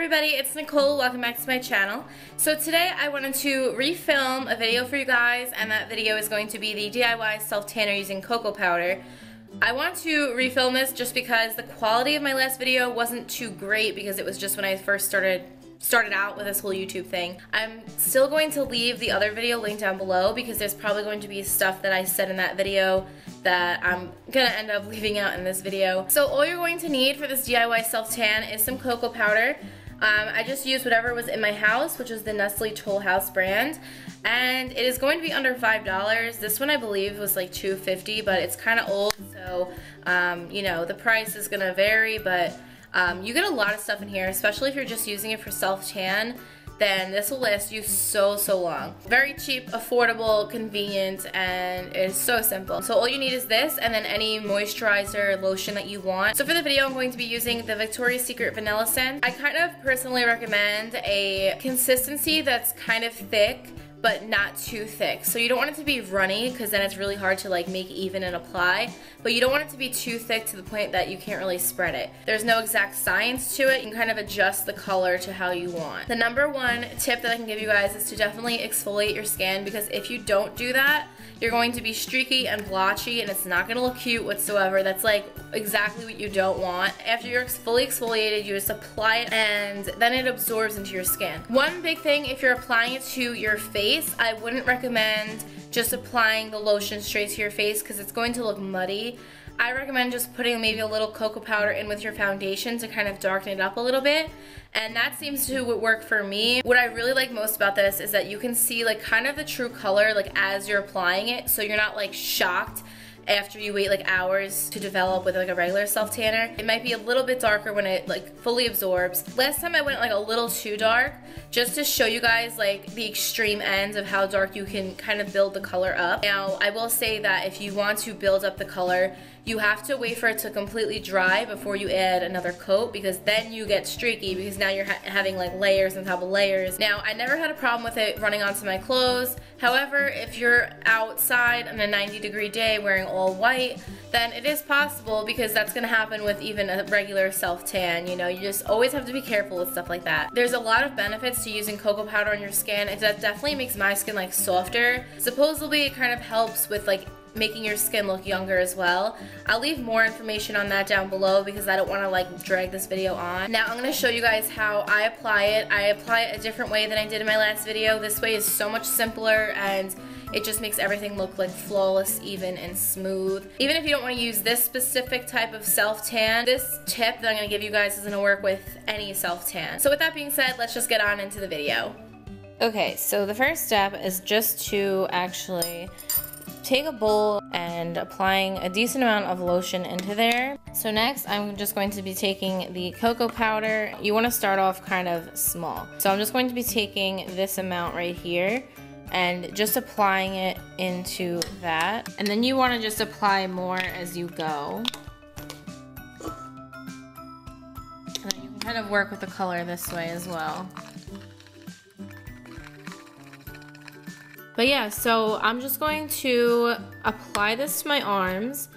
everybody, it's Nicole. Welcome back to my channel. So today I wanted to refilm a video for you guys, and that video is going to be the DIY self-tanner using cocoa powder. I want to refilm this just because the quality of my last video wasn't too great because it was just when I first started out with this whole YouTube thing. I'm still going to leave the other video linked down below because there's probably going to be stuff that I said in that video that I'm gonna end up leaving out in this video. So all you're going to need for this DIY self-tan is some cocoa powder. I just used whatever was in my house, which is the Nestle Toll House brand, and it is going to be under $5. This one I believe was like $2.50, but it's kind of old, so you know, the price is gonna vary, but you get a lot of stuff in here, especially if you're just using it for self-tan. Then this will last you so long. Very cheap, affordable, convenient, and it's so simple. So all you need is this and then any moisturizer, lotion that you want. So for the video I'm going to be using the Victoria's Secret Vanilla Scent. I kind of personally recommend a consistency that's kind of thick but not too thick. So you don't want it to be runny because then it's really hard to like make even and apply, but you don't want it to be too thick to the point that you can't really spread it. There's no exact science to it. You can kind of adjust the color to how you want. The number one tip that I can give you guys is to definitely exfoliate your skin, because if you don't do that, you're going to be streaky and blotchy and it's not gonna look cute whatsoever. That's like exactly what you don't want. After you're fully exfoliated, you just apply it and then it absorbs into your skin. One big thing, if you're applying it to your face, I wouldn't recommend just applying the lotion straight to your face because it's going to look muddy. I recommend just putting maybe a little cocoa powder in with your foundation to kind of darken it up a little bit, and that seems to work for me. What I really like most about this is that you can see like kind of the true color like as you're applying it, so you're not like shocked after you wait like hours to develop with like a regular self-tanner. It might be a little bit darker when it like fully absorbs. Last time I went like a little too dark just to show you guys like the extreme ends of how dark you can kind of build the color up. Now I will say that if you want to build up the color, you have to wait for it to completely dry before you add another coat, because then you get streaky because now you're having like layers on top of layers. Now I never had a problem with it running onto my clothes. However, if you're outside on a 90-degree day wearing all white, then it is possible, because that's going to happen with even a regular self-tan. You know, you just always have to be careful with stuff like that. There's a lot of benefits to using cocoa powder on your skin. That definitely makes my skin like softer. Supposedly it kind of helps with like making your skin look younger as well. I'll leave more information on that down below because I don't want to like drag this video on. Now I'm going to show you guys how I apply it. I apply it a different way than I did in my last video. This way is so much simpler and it just makes everything look like flawless, even, and smooth. Even if you don't want to use this specific type of self-tan, this tip that I'm going to give you guys is going to work with any self-tan. So with that being said, let's just get on into the video. Okay, so the first step is just to actually take a bowl and applying a decent amount of lotion into there. So next I'm just going to be taking the cocoa powder. You want to start off kind of small. So I'm just going to be taking this amount right here and just applying it into that. And then you want to just apply more as you go. And then you can kind of work with the color this way as well. But yeah, so I'm just going to apply this to my arms,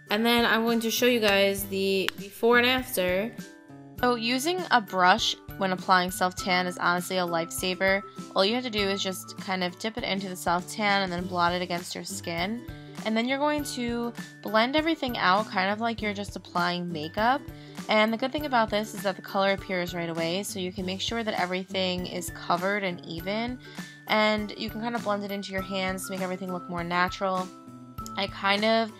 and then I'm going to show you guys the before and after. So using a brush when applying self-tan is honestly a lifesaver. All you have to do is just kind of dip it into the self-tan and then blot it against your skin. And then you're going to blend everything out kind of like you're just applying makeup. And the good thing about this is that the color appears right away, so you can make sure that everything is covered and even. And you can kind of blend it into your hands to make everything look more natural. I kind of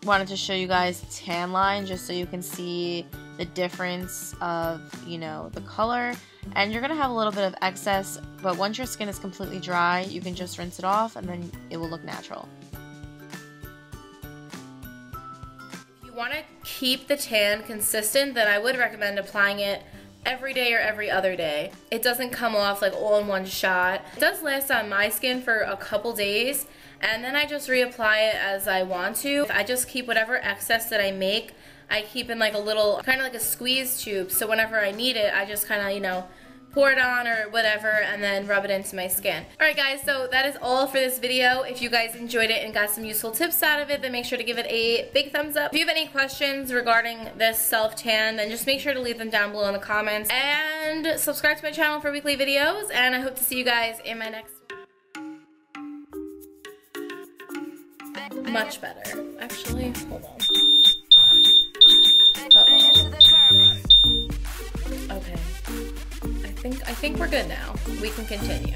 wanted to show you guys the tan line just so you can see the difference of, you know, the color. And you're going to have a little bit of excess, but once your skin is completely dry, you can just rinse it off and then it will look natural. If you want to keep the tan consistent, then I would recommend applying it every day or every other day. It doesn't come off like all in one shot. It does last on my skin for a couple days, and then I just reapply it as I want to. I just keep whatever excess that I make, I keep in like a little, kind of like a squeeze tube, so whenever I need it, I just kind of, you know, pour it on or whatever, and then rub it into my skin. Alright guys, so that is all for this video. If you guys enjoyed it and got some useful tips out of it, then make sure to give it a big thumbs up. If you have any questions regarding this self-tan, then just make sure to leave them down below in the comments. And subscribe to my channel for weekly videos, and I hope to see you guys in my next one. Much better. Actually, hold on. Okay. I think we're good now. We can continue.